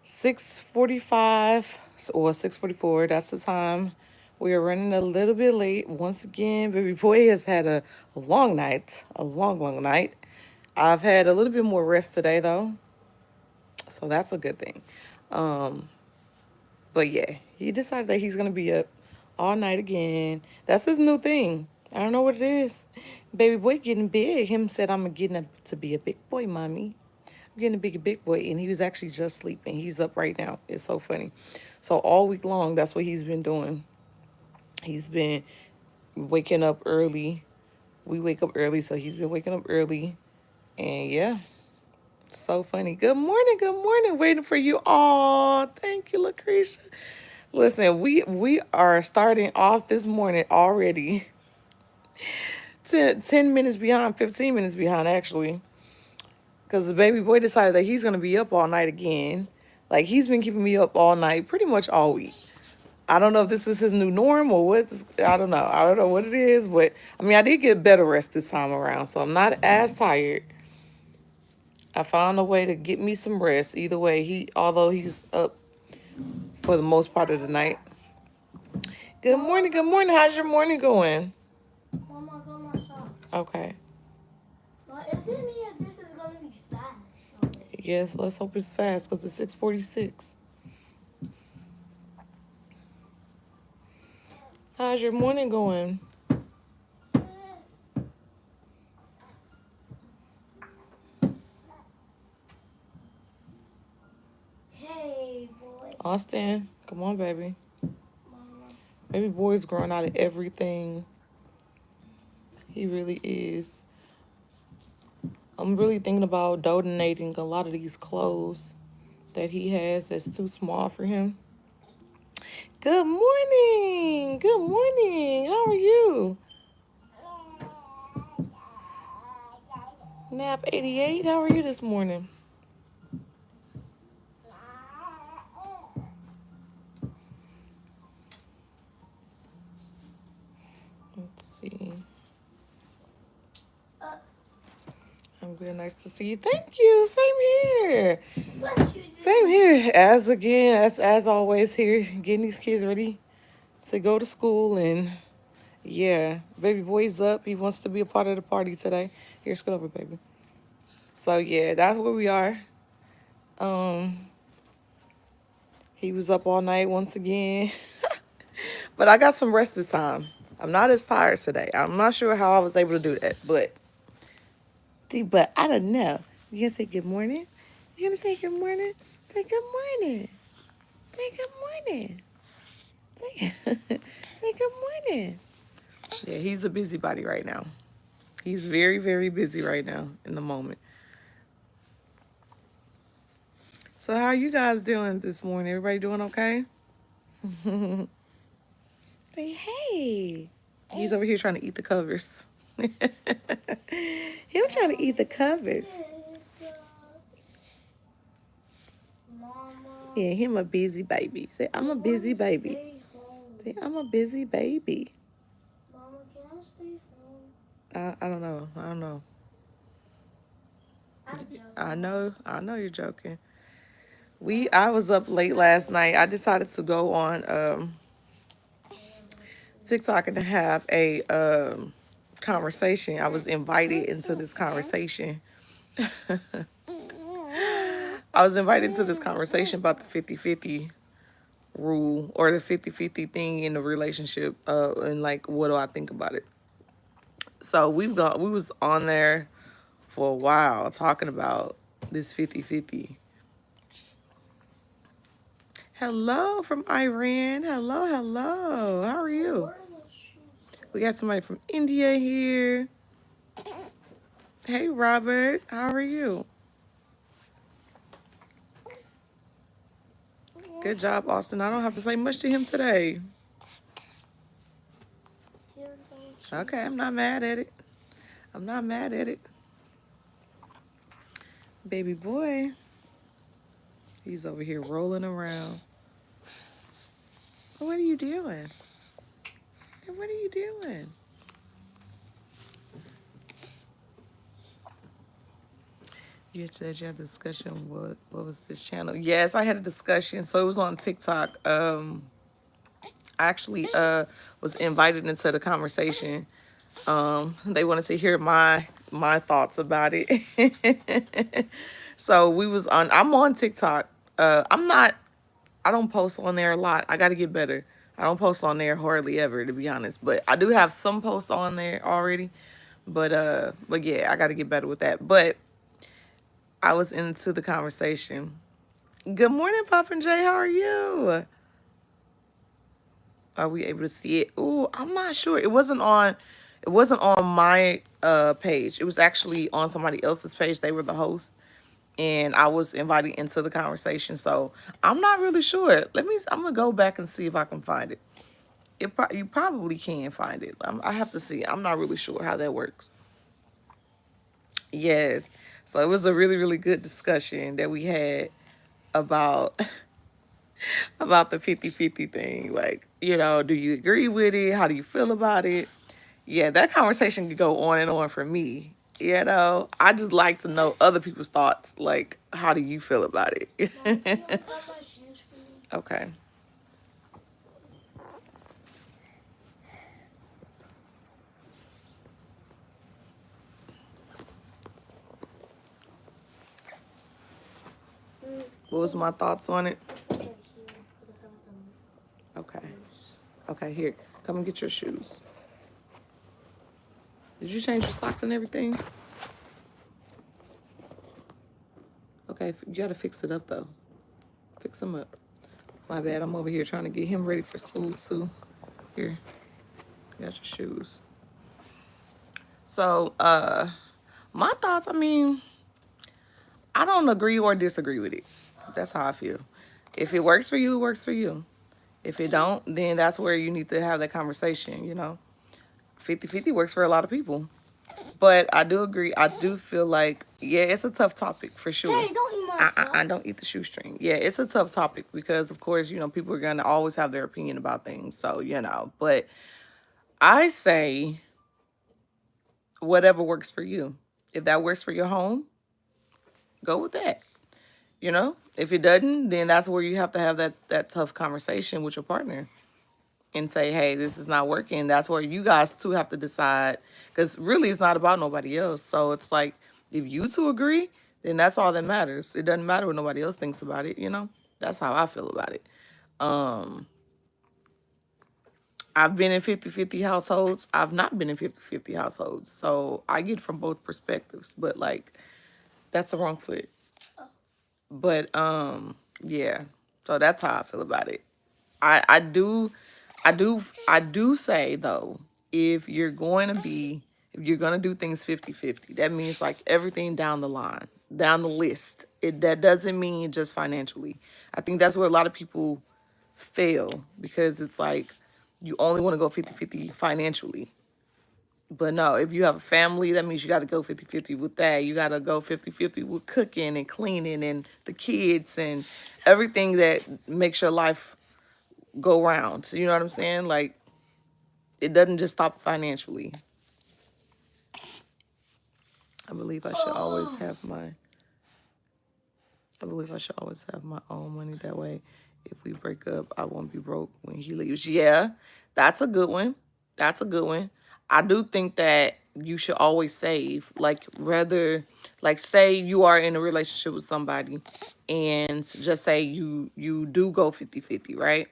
6:45 or 6:44. That's the time. We are running a little bit late once again. Baby boy has had a long night, a long, long night. I've had a little bit more rest today though, so that's a good thing. Um, but yeah, he decided that he's gonna be up all night again. That's his new thing. I don't know what it is. Baby boy getting big. Him said I'm getting to be a big boy, mommy. I'm getting a big boy, and he was actually just sleeping. He's up right now. It's so funny. So all week long, that's what he's been doing. He's been waking up early. We wake up early, so he's been waking up early. And yeah, so funny. Good morning, good morning. Waiting for you all. Thank you, Lucretia. Listen, we are starting off this morning already. 10 minutes behind, 15 minutes behind, actually. Because the baby boy decided that he's going to be up all night again. Like, he's been keeping me up all night pretty much all week. I don't know if this is his new norm or what. I don't know. I don't know what it is. But, I mean, I did get better rest this time around. So I'm not as tired. I found a way to get me some rest. Either way, although he's up for the most part of the night. Good morning, good morning. How's your morning going? Mama, got my socks. Okay. But is it me or this is going to be fast? Yes, let's hope it's fast because it's 6:46. How's your morning going? Hey, boy. Austin, come on, baby. Mama. Baby boy's growing out of everything. He really is. I'm really thinking about donating a lot of these clothes that he has that's too small for him. Good morning. Good morning. How are you? Nap 88. How are you this morning? Let's see. I'm good. Nice to see you. Thank you. Same here. Same here. As always here, getting these kids ready to go to school. And yeah, baby boy's up. He wants to be a part of the party today. Here, scoot over, baby. So yeah, that's where we are. He was up all night once again. But I got some rest this time. I'm not as tired today. I'm not sure how I was able to do that, but I don't know. You gonna say good morning? You gonna say good morning? Say good morning. Say good morning. Say, say good morning. Yeah, he's a busybody right now. He's very, very busy right now in the moment. So how are you guys doing this morning? Everybody doing okay? Say hey. He's over here trying to eat the covers. Him trying to eat the covers. Mama. Yeah, him a busy baby. Say, I'm a busy baby. Say, I'm a busy baby. Mama, can I stay home? I don't know. I don't know. I'm joking. I know you're joking. I was up late last night. I decided to go on TikTok and have a conversation. I was invited into this conversation. I was invited to this conversation about the 50-50 rule or the 50-50 thing in the relationship and like what do I think about it. So we was on there for a while talking about this 50-50. Hello from Iran. Hello, hello. How are you? We got somebody from India here. Hey, Robert. How are you? Good job, Austin. I don't have to say much to him today. Okay, I'm not mad at it. I'm not mad at it. Baby boy. He's over here rolling around. What are you doing? What are you doing? You said you had a discussion. What was this channel? Yes, I had a discussion. So it was on TikTok. I actually was invited into the conversation. They wanted to hear my thoughts about it. So we was on. I'm on TikTok. I'm not. I don't post on there a lot. I got to get better. I don't post on there hardly ever, to be honest. But I do have some posts on there already. But yeah, I got to get better with that. But I was into the conversation. Good morning, Pop and Jay. How are you? Are we able to see it? Ooh, I'm not sure. It wasn't on. It wasn't on my page. It was actually on somebody else's page. They were the host, and I was invited into the conversation. So I'm not really sure. Let me. I'm gonna go back and see if I can find it. You probably can find it. I have to see. I'm not really sure how that works. Yes. So it was a really really good discussion that we had about about the 50-50 thing. Like, do you agree with it? How do you feel about it? Yeah, that conversation could go on and on for me. I just like to know other people's thoughts. Like, how do you feel about it? Mom, can you untie my shoes for me? Okay. What was my thoughts on it? Right here. Look how Okay. loose. Okay, here. Come and get your shoes. Did you change your socks and everything? Okay, you gotta fix it up though. Fix them up. My bad. I'm over here trying to get him ready for school too. Here, you got your shoes. So, my thoughts. I mean, I don't agree or disagree with it. That's how I feel. If it works for you, it works for you. If it don't, then that's where you need to have that conversation. 50-50 works for a lot of people. But I do agree. I do feel like, yeah, it's a tough topic for sure. Hey, don't eat my I sock. don't eat the shoestring. Yeah, it's a tough topic because, of course, people are going to always have their opinion about things. So. But I say whatever works for you. If that works for your home, go with that. If it doesn't, then that's where you have to have that tough conversation with your partner and say, hey, this is not working. That's where you guys two have to decide because really it's not about nobody else. So it's like if you two agree, then that's all that matters. It doesn't matter what nobody else thinks about it. That's how I feel about it. Um, I've been in 50-50 households. I've not been in 50-50 households. So I get from both perspectives, but like that's the wrong foot. But yeah. So that's how I feel about it. I do I do say though, if you're gonna do things 50-50, that means like everything down the line, down the list. That doesn't mean just financially. I think that's where a lot of people fail because it's like you only want to go 50-50 financially. But no, if you have a family, that means you got to go 50-50 with that. You got to go 50-50 with cooking and cleaning and the kids and everything that makes your life go round. So you know what I'm saying? Like, it doesn't just stop financially. I believe I should always Oh. have my I believe I should always have my own money. That way, if we break up, I won't be broke when he leaves. Yeah, that's a good one. That's a good one. I do think that you should always save. Like, rather, like, say you are in a relationship with somebody and just say you do go 50-50, right?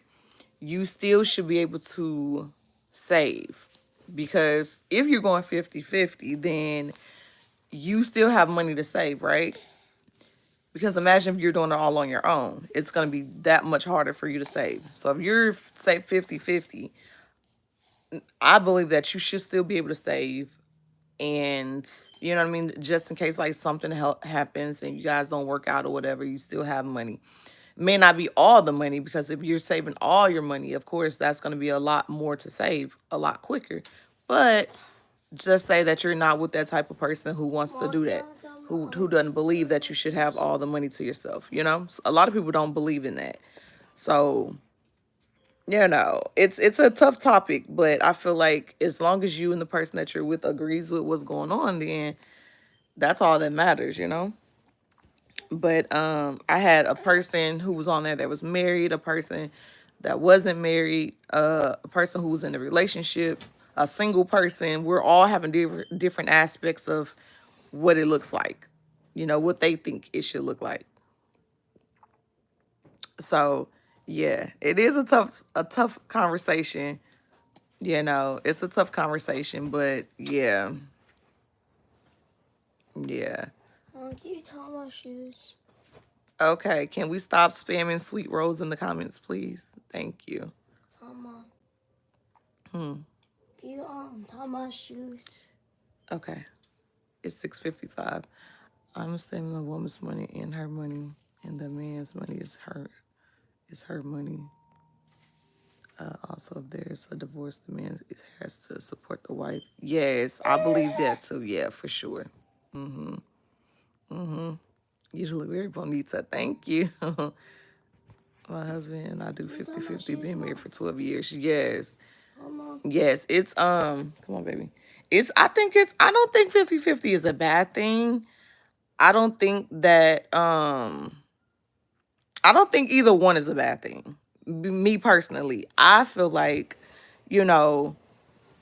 You still should be able to save because if you're going 50-50, then you still have money to save, right? Because imagine if you're doing it all on your own, it's going to be that much harder for you to save. So if you're, say, 50-50, I believe that you should still be able to save. And you know what I mean? Just in case like something happens and you guys don't work out or whatever, you still have money. May not be all the money because if you're saving all your money, of course, that's going to be a lot more to save a lot quicker. But just say that you're not with that type of person who wants to Mom, do can that, I tell who doesn't believe that you should have all the money to yourself. A lot of people don't believe in that. So it's a tough topic, but I feel like as long as you and the person that you're with agrees with what's going on, then that's all that matters. But I had a person who was on there that was married, a person that wasn't married, a person who was in a relationship, a single person. We're all having different aspects of what it looks like, what they think it should look like. So yeah, it is a tough conversation. It's a tough conversation, but yeah, yeah. Can you tie my shoes? Okay, can we stop spamming Sweet Rose in the comments, please? Thank you. Mama, Hmm. can you tie my shoes? Okay, it's 6:55. I'm saving the woman's money and her money, and the man's money is her money. Also, if there's a divorce, the man has to support the wife. Yes, I believe that too. Yeah, for sure. Mm-hmm. Mm-hmm. Usually very bonita. Thank you. My husband and I do Can you tie my 50-50, shoes, been married Mom? for 12 years. Yes. Mama. Yes. It's come on, baby. I don't think 50-50 is a bad thing. I don't think that I don't think either one is a bad thing. Me personally, I feel like, you know,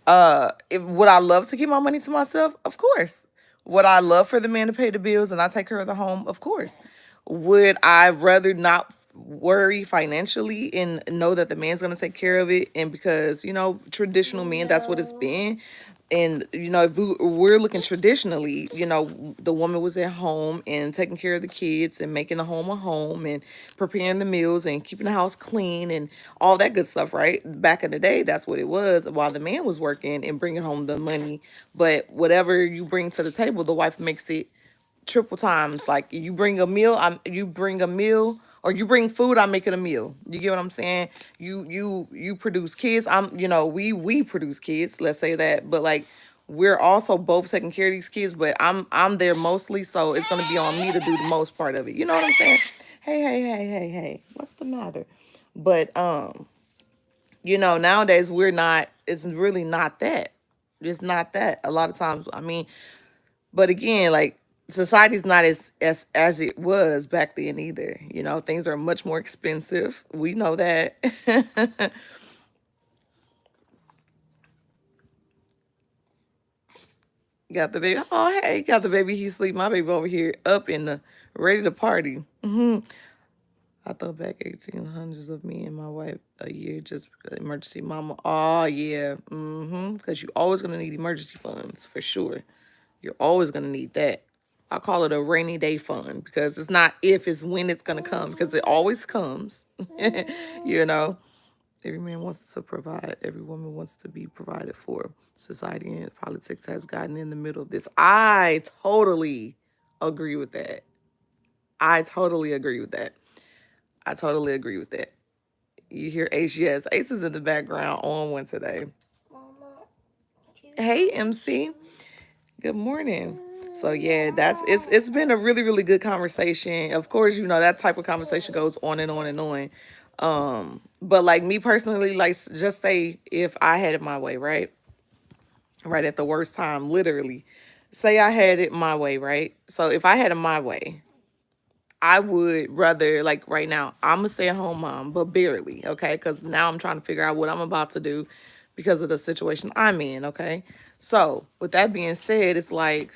if would I love to keep my money to myself? Of course. Would I love for the man to pay the bills and I take care of the home? Of course. Would I rather not worry financially and know that the man's going to take care of it? And because, traditional men, that's what it's No. been. And, if we're looking traditionally, the woman was at home and taking care of the kids and making the home a home and preparing the meals and keeping the house clean and all that good stuff, right? Back in the day, that's what it was while the man was working and bringing home the money. But whatever you bring to the table, the wife makes it triple times. Like you bring a meal or you bring food, I'm making a meal. You get what I'm saying? You produce kids. We produce kids, let's say that. But like we're also both taking care of these kids, but I'm there mostly, so it's gonna be on me to do the most part of it. You know what I'm saying? Hey, hey, hey, hey, hey. What's the matter? But nowadays we're not it's really not that. It's not that. A lot of times, I mean, but again, like society's not as it was back then either. Things are much more expensive. We know that. Got the baby. Oh, hey, got the baby. He sleep. My baby over here up in the ready to party. I throw back 1800s of me and my wife a year just emergency mama. Oh yeah. Because you always gonna need emergency funds for sure. You're always gonna need that. I call it a rainy day fund because it's not if, it's when it's gonna come because it always comes. you know, every man wants to provide, every woman wants to be provided for. Society and politics has gotten in the middle of this. I totally agree with that. I totally agree with that. I totally agree with that. You hear Ace? Yes, Ace is in the background on one today. Mama, can you Hey, tie my MC. shoes? Good morning. So yeah, it's been a really really good conversation. Of course, that type of conversation goes on and on and on. But like me personally, like just say if I had it my way, right? Right at the worst time, literally. Say I had it my way, right? So if I had it my way, I would rather, like right now, I'm a stay at home mom, but barely, okay? Because now I'm trying to figure out what I'm about to do because of the situation I'm in, okay? So with that being said, it's like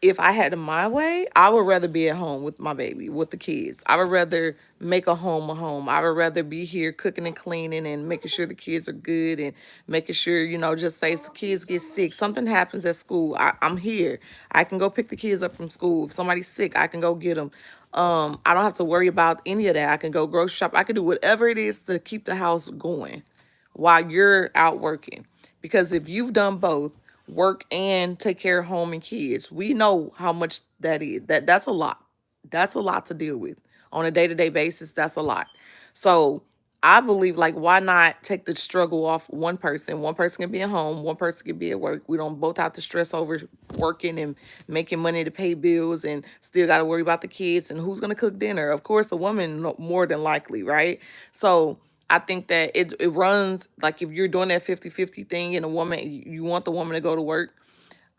if I had it my way, I would rather be at home with my baby, with the kids. I would rather make a home. I would rather be here cooking and cleaning and making sure the kids are good and making sure, just say if the Mama, can you kids tie get my sick, something shoes? happens at school, I'm here. I can go pick the kids up from school. If somebody's sick, I can go get them. I don't have to worry about any of that. I can go grocery shop. I can do whatever it is to keep the house going while you're out working. Because if you've done both, work and take care of home and kids, we know how much that is. That's a lot. That's a lot to deal with on a day-to-day basis. That's a lot. So I believe, like, why not take the struggle off one person? One person can be at home, one person can be at work. We don't both have to stress over working and making money to pay bills and still got to worry about the kids and who's going to cook dinner. Of course, the woman more than likely, right? So I think that it runs like if you're doing that 50-50 thing and a woman, you want the woman to go to work.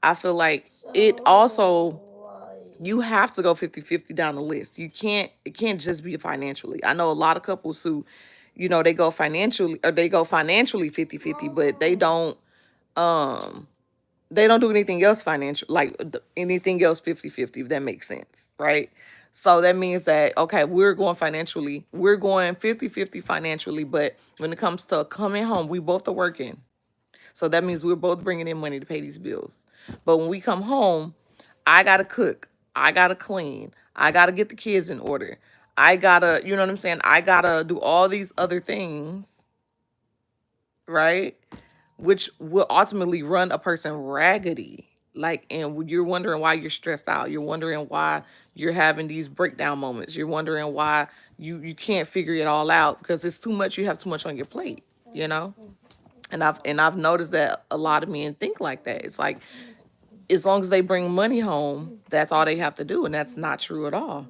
I feel like it So, also why? You have to go 50-50 down the list. It can't just be financially. I know a lot of couples who, they go financially, or they go financially 50-50, but um they don't do anything else financial, like anything else 50-50, if that makes sense, right? So that means that, okay, we're going 50-50 financially, but when it comes to coming home, we both are working. So that means we're both bringing in money to pay these bills. But when we come home, I gotta cook, I gotta clean, I gotta get the kids in order. I gotta, you know what I'm saying? I gotta do all these other things, right? Which will ultimately run a person raggedy. Like, and you're wondering why you're stressed out. You're wondering why you're having these breakdown moments. You're wondering why you can't figure it all out because it's too much. You have too much on your plate, you know? And I've noticed that a lot of men think like that. It's like, as long as they bring money home, that's all they have to do. And that's not true at all.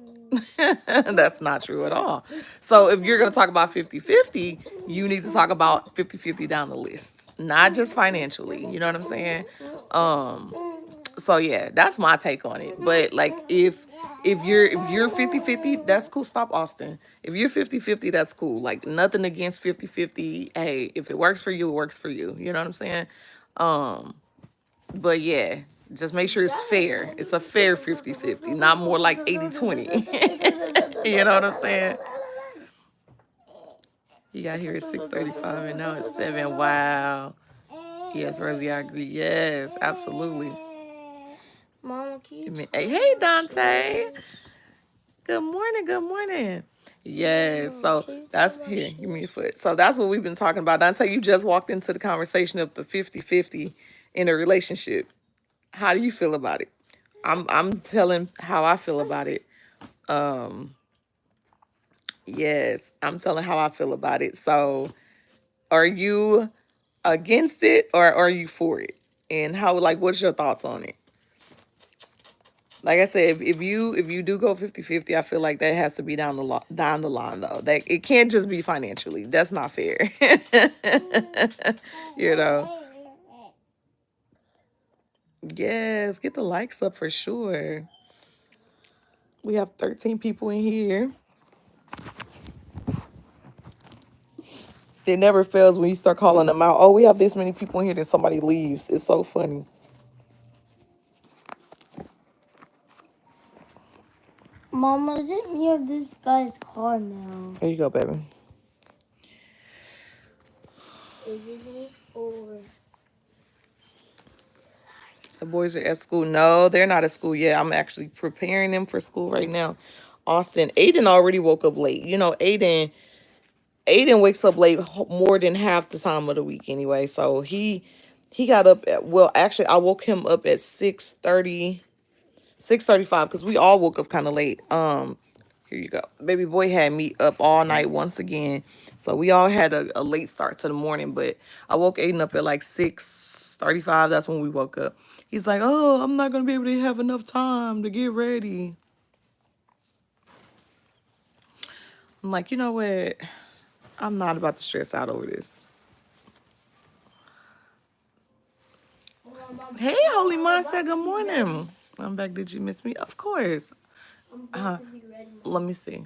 That's not true at all. So if you're going to talk about 50-50, you need to talk about 50-50 down the list, not just financially. You know what I'm saying? So yeah, that's my take on it. But like, if you're 50-50, that's cool. Stop, Austin. If you're 50-50, that's cool. Like, nothing against 50-50. Hey, if it works for you, it works for you. You know what I'm saying? But yeah, just make sure it's fair. It's a fair 50-50, not more like 80-20. You know what I'm saying? You got here at 6:35 and now it's 7. Wow. Yes, Rosie, I agree. Yes, absolutely. Mama, can you Hey, Dante. Good morning. Good morning. Yes. So that's here. Give me your foot. So that's what we've been talking about. Dante, you just walked into the conversation of the 50-50 in a relationship. How do you feel about it? I'm telling how I feel about it. Yes, I'm telling how I feel about it. So, are you against it or are you for it? And how, like, what's your thoughts on it? Like I said, if you do go 50-50, I feel like that has to be down the line though. That it can't just be financially. That's not fair. you know. Yes, get the likes up for sure. We have 13 people in here. It never fails when you start calling them out. Oh, we have this many people in here, then somebody leaves. It's so funny. Mama, is it me or this guy's car now? Here you go, baby. Is it me or... The boys are at school. No, they're not at school yet. I'm actually preparing them for school right now. Austin, Aiden already woke up late. Aiden wakes up late more than half the time of the week anyway. So he got up at, well, actually I woke him up at 6:30, 6:35 because we all woke up kind of late. Here you go. Baby boy had me up all night once again. So we all had a late start to the morning, but I woke Aiden up at like 6:35. That's when we woke up. He's like, "Oh, I'm not going to be able to have enough time to get ready." I'm like, you know what? I'm not about to stress out over this. Hey, Holy Mindset, good morning. I'm back. Did you miss me? Of course. I'm about to be ready. Let me see.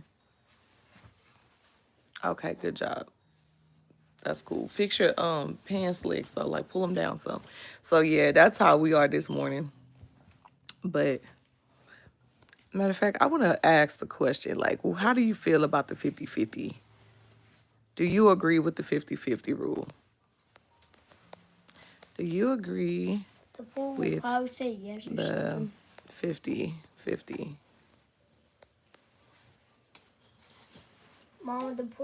Okay, good job. That's cool. Fix your pants legs, so like pull them down some. So yeah, that's how we are this morning. But matter of fact, I want to ask the question, like, well, how do you feel about the 50-50? Do you agree with the 50-50 rule? Do you agree The pool will with probably say yes or the something. 50-50? Mama, the pool